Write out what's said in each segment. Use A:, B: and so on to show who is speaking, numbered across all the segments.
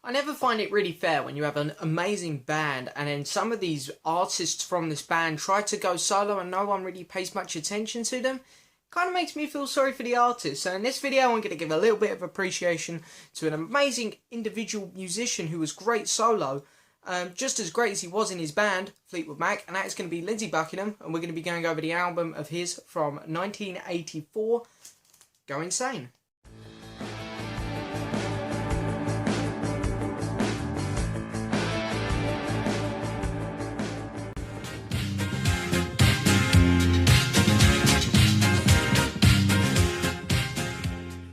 A: I never find it really fair when you have an amazing band and then some of these artists from this band try to go solo and no one really pays much attention to them. Kind of makes me feel sorry for the artist. So in this video I'm going to give a little bit of appreciation to an amazing individual musician who was great solo, just as great as he was in his band, Fleetwood Mac, and that is going to be Lindsey Buckingham, and we're going to be going over the album of his from 1984, Go Insane.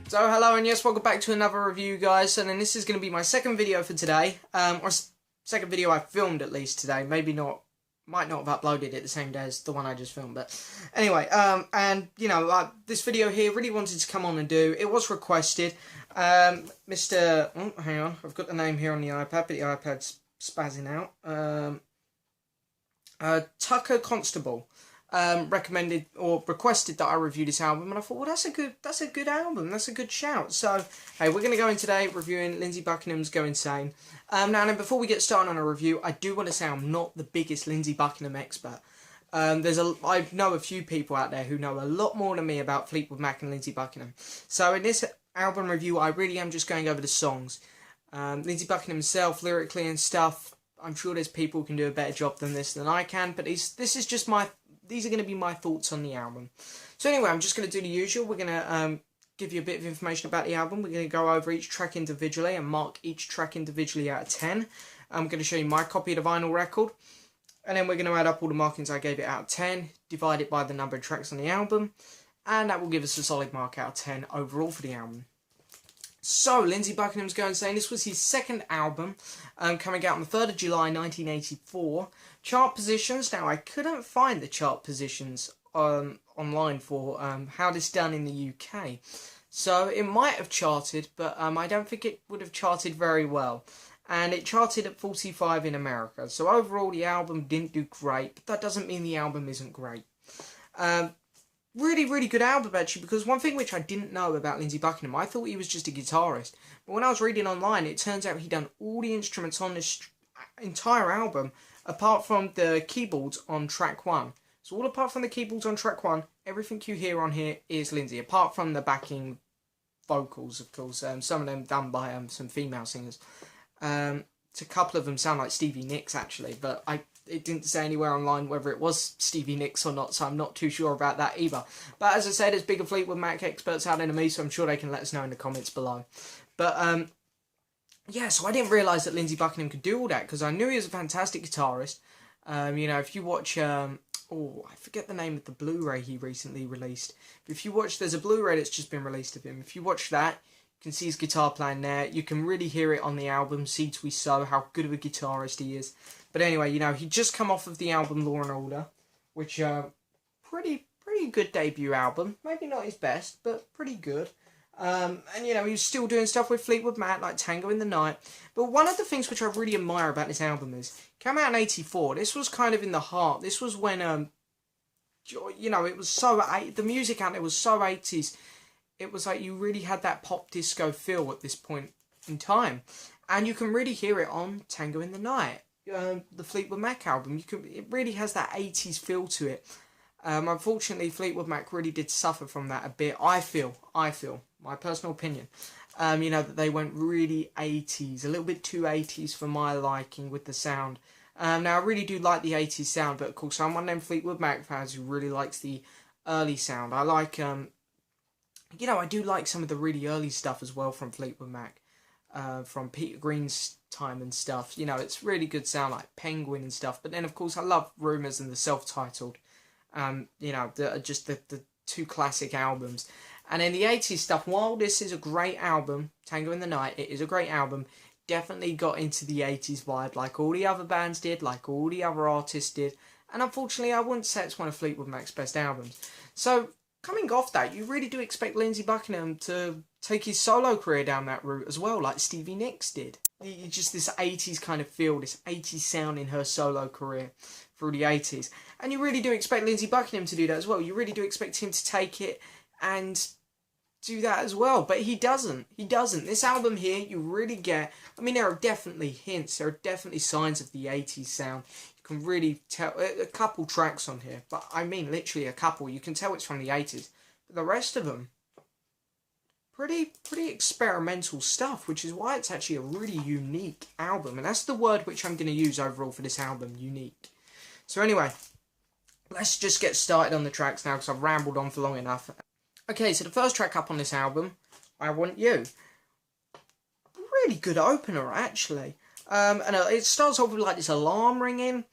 A: So hello and yes, welcome back to another review, guys, and then this is going to be my second video for today, or second video I filmed at least today. Maybe not, might not have uploaded it the same day as the one I just filmed, but anyway, and you know, this video here really wanted to come on and do. It was requested. Mr. Oh, hang on, I've got the name here on the iPad, but the iPad's spazzing out. Tucker Constable. Recommended or requested that I review this album, and I thought, well, that's a good album, that's a good shout. So hey, we're going to go in today reviewing Lindsey Buckingham's Go Insane. Now then, before we get started on a review, I do want to say I'm not the biggest Lindsey Buckingham expert. I know a few people out there who know a lot more than me about Fleetwood Mac and Lindsey Buckingham. So in this album review, I really am just going over the songs. Lindsey Buckingham himself, lyrically and stuff, I'm sure there's people who can do a better job than I can, but this is just these are going to be my thoughts on the album. So anyway, I'm just going to do the usual. We're going to give you a bit of information about the album. We're going to go over each track individually and mark each track individually out of 10. I'm going to show you my copy of the vinyl record. And then we're going to add up all the markings I gave it out of 10, divide it by the number of tracks on the album, and that will give us a solid mark out of 10 overall for the album. So, Lindsey Buckingham's Go Insane. This was his second album, coming out on the 3rd of July 1984. Chart positions. Now, I couldn't find the chart positions online for how this done in the UK. So, it might have charted, but I don't think it would have charted very well. And it charted at 45 in America. So, overall, the album didn't do great, but that doesn't mean the album isn't great. Really, really good album, actually, because one thing which I didn't know about Lindsey Buckingham, I thought he was just a guitarist. But when I was reading online, it turns out he'd done all the instruments on this entire album, apart from the keyboards on track 1. So all apart from the keyboards on track 1, everything you hear on here is Lindsey, apart from the backing vocals, of course. Some of them done by some female singers. A couple of them sound like Stevie Nicks, actually, but it didn't say anywhere online whether it was Stevie Nicks or not, so I'm not too sure about that either. But as I said, there's bigger Fleetwood Mac experts out there than me, so I'm sure they can let us know in the comments below. But, yeah, so I didn't realise that Lindsey Buckingham could do all that, because I knew he was a fantastic guitarist. You know, if you watch, I forget the name of the Blu-ray he recently released. But if you watch, there's a Blu-ray that's just been released of him. If you watch that, you can see his guitar playing there. You can really hear it on the album, Seeds We Sow, how good of a guitarist he is. But anyway, you know, he'd just come off of the album Law and Order, which, pretty good debut album. Maybe not his best, but pretty good. And, you know, he was still doing stuff with Fleetwood Mac, like Tango in the Night. But one of the things which I really admire about this album is, it came out in 84. This was kind of in the heart. This was when, you know, it was so, the music out there was so 80s. It was like you really had that pop disco feel at this point in time. And you can really hear it on Tango in the Night. The Fleetwood Mac album, it really has that 80s feel to it. Unfortunately, Fleetwood Mac really did suffer from that a bit. I feel, my personal opinion, you know, that they went really 80s, a little bit too 80s for my liking with the sound. Now, I really do like the 80s sound, but of course, I'm one of them Fleetwood Mac fans who really likes the early sound. I like, you know, I do like some of the really early stuff as well from Fleetwood Mac. From Peter Green's time and stuff, you know, it's really good sound, like Penguin and stuff. But then, of course, I love Rumours and the self-titled, you know, just the two classic albums. And then the 80s stuff, while this is a great album, Tango in the Night, it is a great album, definitely got into the 80s vibe, like all the other bands did, like all the other artists did. And unfortunately, I wouldn't say it's one of Fleetwood Mac's best albums. So, coming off that, you really do expect Lindsey Buckingham to take his solo career down that route as well, like Stevie Nicks did. Just this 80s kind of feel, this 80s sound in her solo career through the 80s. And you really do expect Lindsey Buckingham to do that as well. You really do expect him to take it and, do that as well, but he doesn't. He doesn't. This album here, you really get, I mean, there are definitely hints, there are definitely signs of the 80s sound. You can really tell, a couple tracks on here, but I mean literally a couple, you can tell it's from the 80s. But the rest of them, pretty experimental stuff, which is why it's actually a really unique album, and that's the word which I'm going to use overall for this album, unique. So anyway, let's just get started on the tracks now, because I've rambled on for long enough. Okay, so the first track up on this album, I Want You. Really good opener, actually. And it starts off with like this alarm ringing,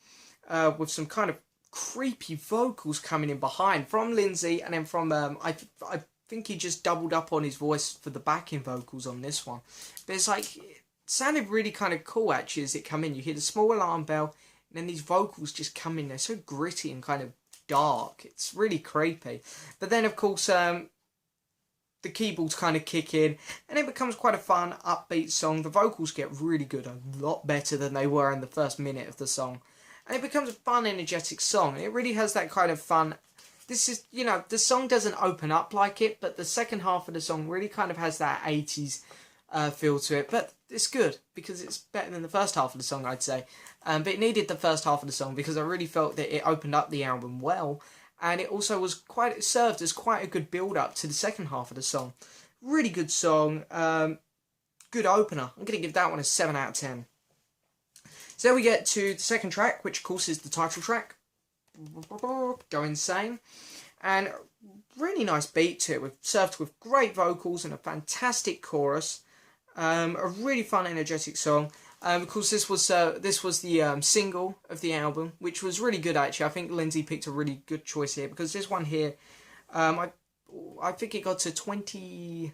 A: with some kind of creepy vocals coming in behind from Lindsey, and then from, I think he just doubled up on his voice for the backing vocals on this one. But it's like, it sounded really kind of cool actually as it come in. You hear the small alarm bell, and then these vocals just come in. They're so gritty and kind of dark. It's really creepy. But then, of course, the keyboards kind of kick in, and it becomes quite a fun, upbeat song. The vocals get really good, a lot better than they were in the first minute of the song. And it becomes a fun, energetic song. And it really has that kind of fun. This is, you know, the song doesn't open up like it, but the second half of the song really kind of has that 80s feel to it. But it's good, because it's better than the first half of the song, I'd say. But it needed the first half of the song, because I really felt that it opened up the album well. And it also was it served as quite a good build-up to the second half of the song. Really good song. Good opener. I'm going to give that one a 7 out of 10. So then we get to the second track, which of course is the title track. Go Insane. And really nice beat to it, served with great vocals and a fantastic chorus. A really fun, energetic song. Of course, this was the single of the album, which was really good actually. I think Lindsey picked a really good choice here, because this one here, I think it got to 20.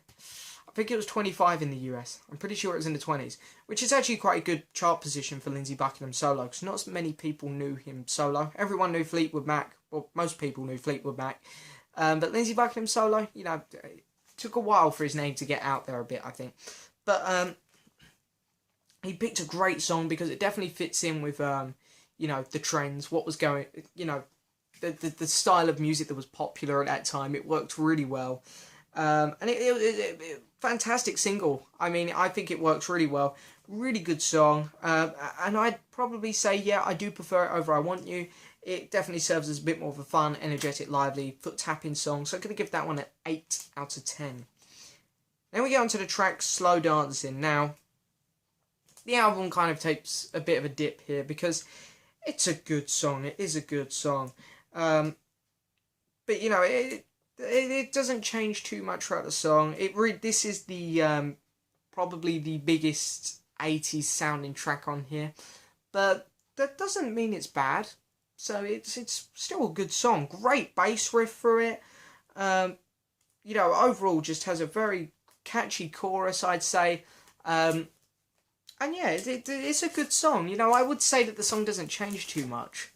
A: I think it was 25 in the US. I'm pretty sure it was in the 20s, which is actually quite a good chart position for Lindsey Buckingham solo, because not as many people knew him solo. Everyone knew Fleetwood Mac, well, most people knew Fleetwood Mac, but Lindsey Buckingham solo, you know, it took a while for his name to get out there a bit, I think. But he picked a great song, because it definitely fits in with, you know, the trends, what was going, you know, the style of music that was popular at that time. It worked really well. And it fantastic single. I mean, I think it works really well. Really good song. And I'd probably say, yeah, I do prefer it over I Want You. It definitely serves as a bit more of a fun, energetic, lively, foot-tapping song. So I'm going to give that one an 8 out of 10. Then we get on to the track Slow Dancing. Now, the album kind of takes a bit of a dip here, because it's a good song. It is a good song. But, you know, it doesn't change too much throughout the song. This is the probably the biggest 80s sounding track on here. But that doesn't mean it's bad. So it's still a good song. Great bass riff for it. You know, overall just has a very catchy chorus, I'd say. And yeah, it's a good song. You know, I would say that the song doesn't change too much.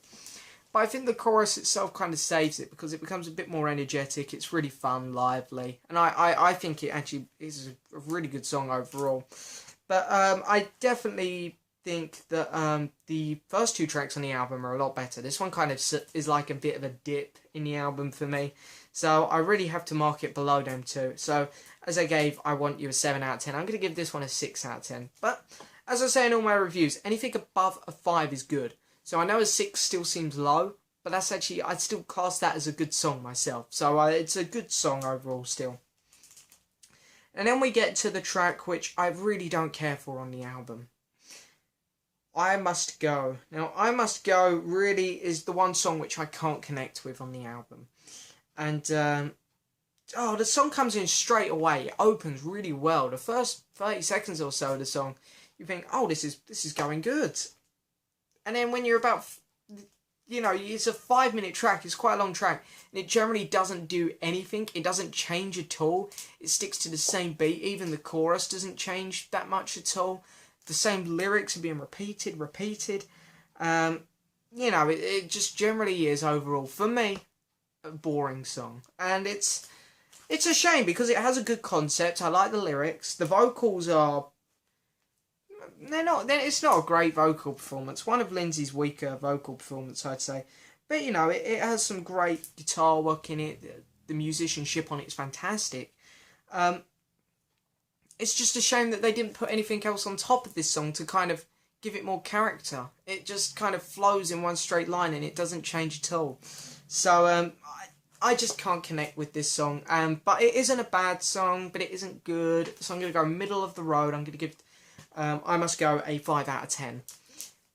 A: But I think the chorus itself kind of saves it, because it becomes a bit more energetic. It's really fun, lively. And I think it actually is a really good song overall. But I definitely think that the first two tracks on the album are a lot better. This one kind of is like a bit of a dip in the album for me. So I really have to mark it below them too. So as I gave I Want You a 7 out of 10, I'm going to give this one a 6 out of 10. But as I say in all my reviews, anything above a 5 is good. So I know a 6 still seems low, but that's actually, I'd still class that as a good song myself. So it's a good song overall still. And then we get to the track which I really don't care for on the album. I Must Go. Now, I Must Go really is the one song which I can't connect with on the album. And, the song comes in straight away. It opens really well. The first 30 seconds or so of the song, you think, oh, this is going good. And then when you're about, you know, it's a 5-minute track, it's quite a long track, and it generally doesn't do anything. It doesn't change at all. It sticks to the same beat. Even the chorus doesn't change that much at all. The same lyrics are being repeated. You know, it just generally is overall, for me, a boring song. And it's a shame, because it has a good concept. I like the lyrics. The vocals are... It's not a great vocal performance. One of Lindsey's weaker vocal performance, I'd say. But, you know, it has some great guitar work in it. The musicianship on it is fantastic. It's just a shame that they didn't put anything else on top of this song to kind of give it more character. It just kind of flows in one straight line and it doesn't change at all. So I just can't connect with this song. But it isn't a bad song, but it isn't good. So I'm going to go middle of the road. I'm going to give I Must Go a 5 out of 10.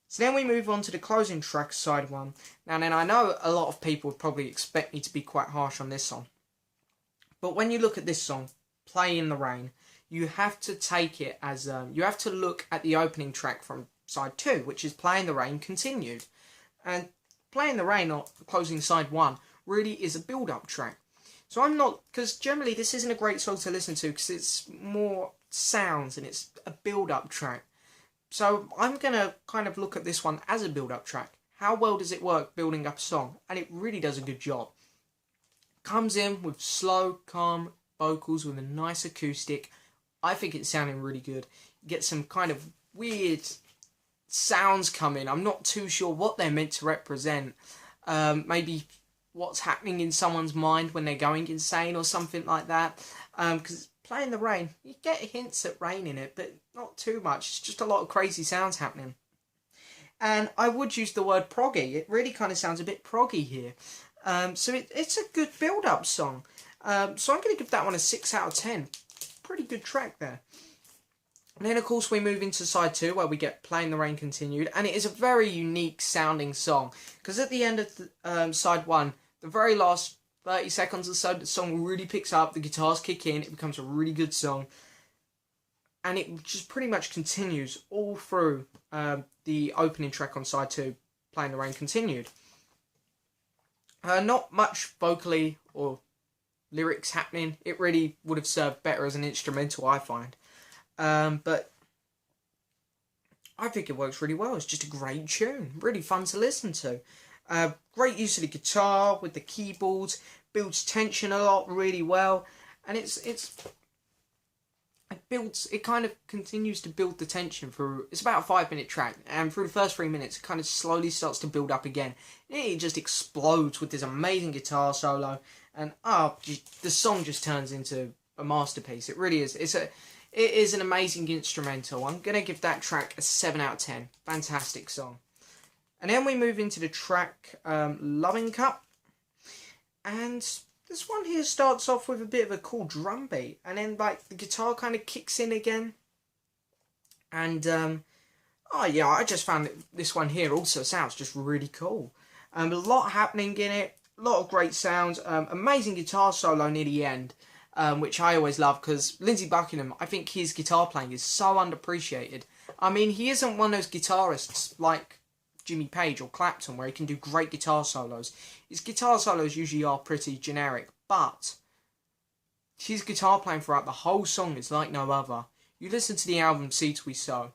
A: So then we move on to the closing track, side 1. Now then, I know a lot of people would probably expect me to be quite harsh on this song. But when you look at this song, Play in the Rain, you have to take it as, you have to look at the opening track from side 2, which is Play in the Rain Continued. And Play in the Rain, or closing side 1, really is a build-up track. So I'm not, because generally this isn't a great song to listen to, because it's more sounds and it's a build-up track. So I'm going to kind of look at this one as a build-up track. How well does it work building up a song? And it really does a good job. Comes in with slow, calm vocals with a nice acoustic. I think it's sounding really good. You get some kind of weird sounds coming. I'm not too sure what they're meant to represent. Maybe what's happening in someone's mind when they're going insane or something like that. Because Play in the Rain, you get hints at rain in it, but not too much. It's just a lot of crazy sounds happening. And I would use the word proggy. It really kind of sounds a bit proggy here. So it's a good build-up song. So I'm going to give that one a 6 out of 10. Pretty good track there. And then, of course, we move into side 2, where we get Play in the Rain Continued. And it is a very unique sounding song. Because at the end of the, side 1, the very last 30 seconds or so, the song really picks up, the guitars kick in, it becomes a really good song. And it just pretty much continues all through the opening track on side 2, Play in the Rain Continued. Not much vocally or lyrics happening. It really would have served better as an instrumental, I find. But I think it works really well. It's just a great tune. Really fun to listen to. Great use of the guitar with the keyboards. Builds tension a lot really well. And it kind of continues to build the tension through. It's about a 5-minute track, and through the first 3 minutes it kind of slowly starts to build up again. It just explodes with this amazing guitar solo, and the song just turns into a masterpiece. It really is. It is an amazing instrumental. I'm gonna give that track a 7 out of 10. Fantastic song. And then we move into the track Loving Cup, and this one here starts off with a bit of a cool drum beat, and then like the guitar kind of kicks in again. And I just found that this one here also sounds just really cool. A lot happening in it, a lot of great sounds, amazing guitar solo near the end, which I always love, because Lindsey Buckingham, I think his guitar playing is so underappreciated. I mean, he isn't one of those guitarists like Jimmy Page or Clapton, where he can do great guitar solos. His guitar solos usually are pretty generic, but his guitar playing throughout the whole song is like no other. You listen to the album Seeds We Sow.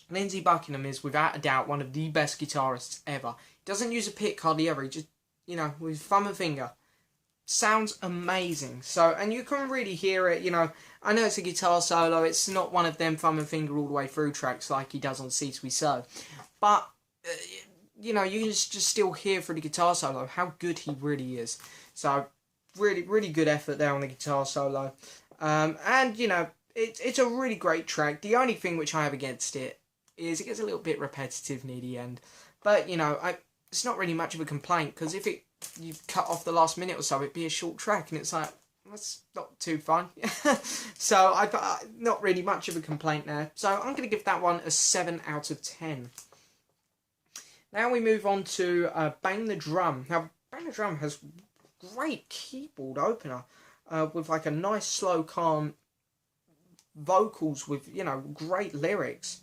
A: Lindsey Buckingham is without a doubt one of the best guitarists ever. He doesn't use a pick hardly ever. He just, with thumb and finger. Sounds amazing. So, and you can really hear it, I know it's a guitar solo. It's not one of them thumb and finger all the way through tracks like he does on Seeds We Sow. But, you can just still hear through the guitar solo how good he really is. So, really, really good effort there on the guitar solo. And, it's a really great track. The only thing which I have against it is it gets a little bit repetitive near the end. But, it's not really much of a complaint, because if you cut off the last minute or so, it'd be a short track, and it's like, that's not too fun. So, I not really much of a complaint there. So, I'm going to give that one a 7 out of 10. Now we move on to Bang the Drum. Now, Bang the Drum has great keyboard opener with like a nice, slow, calm vocals with, great lyrics.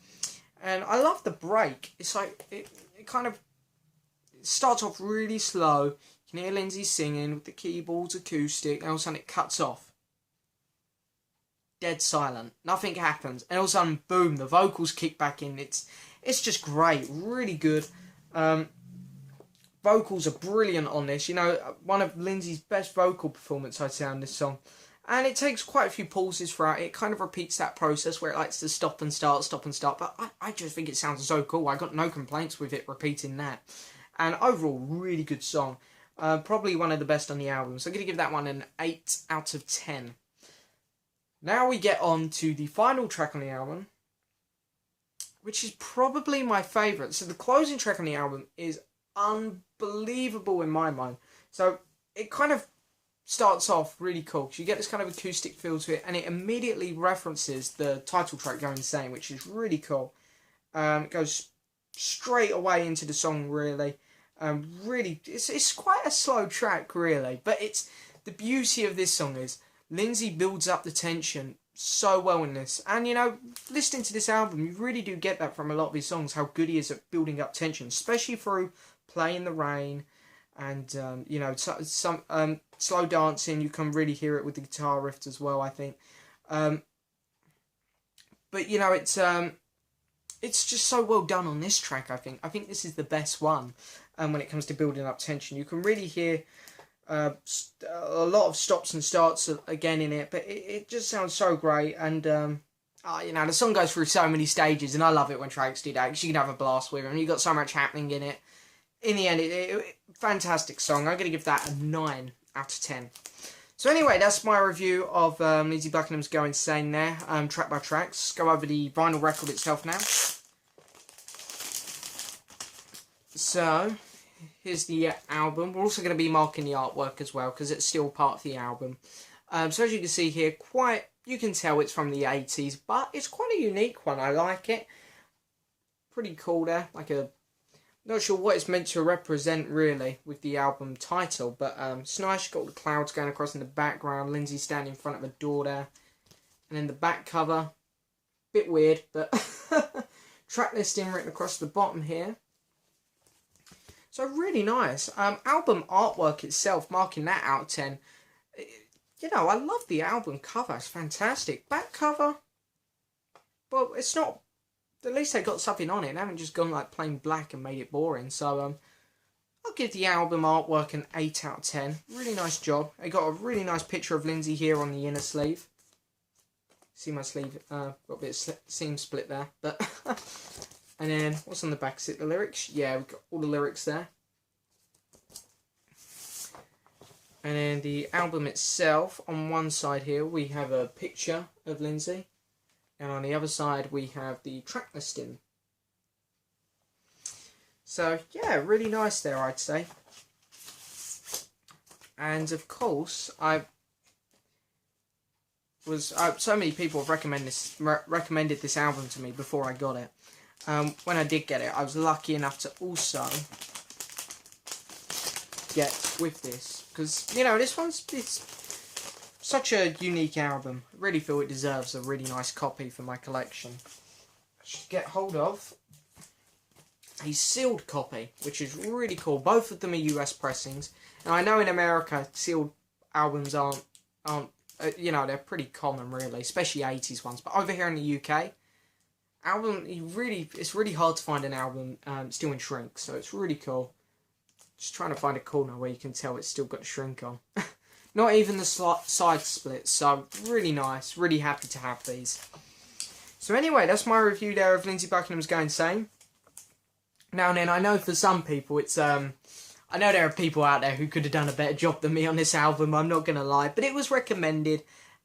A: And I love the break. It's like, it kind of starts off really slow. You can hear Lindsey singing with the keyboards acoustic, and all of a sudden it cuts off. Dead silent. Nothing happens. And all of a sudden, boom, the vocals kick back in. It's just great. Really good. Vocals are brilliant on this. One of Lindsey's best vocal performances I'd say on this song. And it takes quite a few pauses throughout. It kind of repeats that process where it likes to stop and start. But I just think it sounds so cool. I got no complaints with it repeating that. And overall, really good song. Probably one of the best on the album. So I'm going to give that one an 8 out of 10. Now we get on to the final track on the album, which is probably my favourite. So the closing track on the album is unbelievable in my mind. So it kind of starts off really cool, because you get this kind of acoustic feel to it, and it immediately references the title track, Go Insane, which is really cool. It goes straight away into the song, really. Really, it's quite a slow track, really, but it's the beauty of this song is Lindsey builds up the tension so well in this, and you know, listening to this album, you really do get that from a lot of his songs, how good he is at building up tension, especially through Play in the Rain, and you know, some slow dancing. You can really hear it with the guitar riffs as well, I think. But you know, it's just so well done on this track. I think this is the best one. When it comes to building up tension, you can really hear a lot of stops and starts again in it, but it just sounds so great. And you know, the song goes through so many stages, and I love it when tracks do that, because you can have a blast with them. You've got so much happening in it. In the end, fantastic song. I'm going to give that a 9 out of 10. So anyway, that's my review of Lindsey Buckingham's Go Insane there, track by track. Let's go over the vinyl record itself now. So, here's the album. We're also going to be marking the artwork as well, because it's still part of the album. So as you can see here, you can tell it's from the 80s, but it's quite a unique one. I like it. Pretty cool there, like a... Not sure what it's meant to represent, really, with the album title, but it's nice. You've got all the clouds going across in the background, Lindsey standing in front of a door there, and then the back cover, bit weird, but track listing written across the bottom here. So really nice. Album artwork itself, marking that out of 10. You know, I love the album cover, it's fantastic. Back cover, well, it's not... At least they got something on it. They haven't just gone like plain black and made it boring. So I'll give the album artwork an 8 out of 10. Really nice job. I got a really nice picture of Lindsey here on the inner sleeve. See my sleeve? Got a bit of seam split there. But and then what's on the back? Is it the lyrics? Yeah, we've got all the lyrics there. And then the album itself, on one side here we have a picture of Lindsey. And on the other side, we have the track listing. So, yeah, really nice there, I'd say. And, of course, so many people have recommended this album to me before I got it. When I did get it, I was lucky enough to also get with this. Because, you know, it's such a unique album. I really feel it deserves a really nice copy for my collection. I should get hold of a sealed copy, which is really cool. Both of them are US pressings. Now I know in America sealed albums aren't you know, they're pretty common really, especially 80s ones. But over here in the UK, it's really hard to find an album still in shrink. So it's really cool. Just trying to find a corner where you can tell it's still got shrink on. Not even the side splits, so really nice. Really happy to have these. So anyway, that's my review there of Lindsey Buckingham's Go Insane. Now and then, I know for some people it's... I know there are people out there who could have done a better job than me on this album, I'm not going to lie. But it was recommended,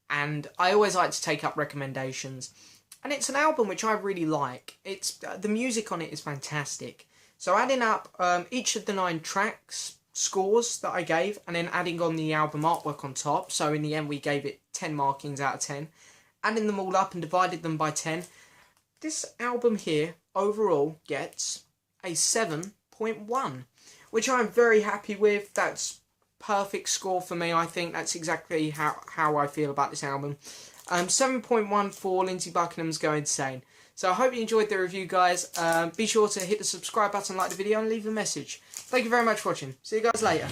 A: and I always like to take up recommendations. And it's an album which I really like. The music on it is fantastic. So adding up each of the 9 tracks... scores that I gave, and then adding on the album artwork on top, so in the end we gave it 10 markings out of 10, adding them all up and divided them by 10, this album here overall gets a 7.1, which I'm very happy with. That's perfect score for me. I think that's exactly how I feel about this album. 7.1 for Lindsey Buckingham's Go Insane. So I hope you enjoyed the review, guys. Be sure to hit the subscribe button, like the video, and leave a message. Thank you very much for watching. See you guys later.